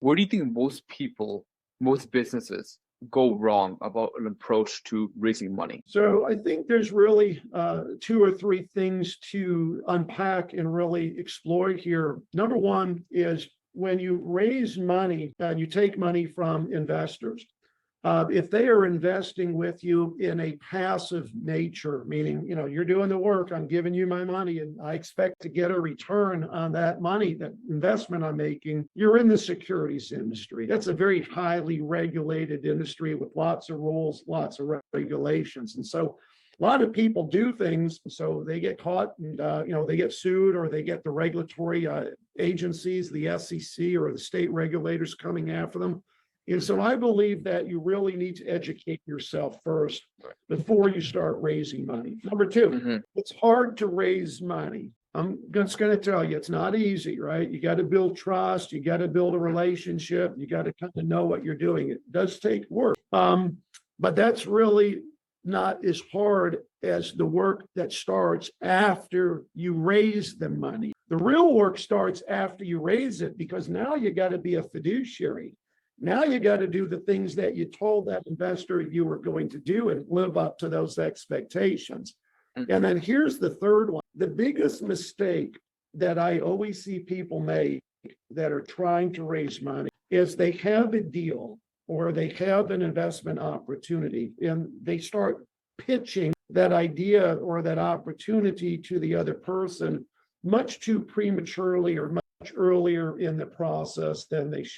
Where do you think most businesses go wrong about an approach to raising money? So I think there's really two or three things to unpack and really explore here. Number one is when you raise money and you take money from investors, if they are investing with you in a passive nature, meaning, you're doing the work, I'm giving you my money, and I expect to get a return on that money, that investment I'm making, you're in the securities industry. That's a very highly regulated industry with lots of rules, lots of regulations. And so a lot of people do things, so they get caught and, they get sued, or they get the regulatory agencies, the SEC or the state regulators coming after them. And so I believe that you really need to educate yourself first before you start raising money. Number two, It's hard to raise money. I'm just going to tell you, it's not easy, right? You got to build trust. You got to build a relationship. You got to kind of know what you're doing. It does take work. But that's really not as hard as the work that starts after you raise the money. The real work starts after you raise it, because now you got to be a fiduciary. Now you got to do the things that you told that investor you were going to do and live up to those expectations. And then here's the third one. The biggest mistake that I always see people make that are trying to raise money is they have a deal or they have an investment opportunity and they start pitching that idea or that opportunity to the other person much too prematurely or much earlier in the process than they should.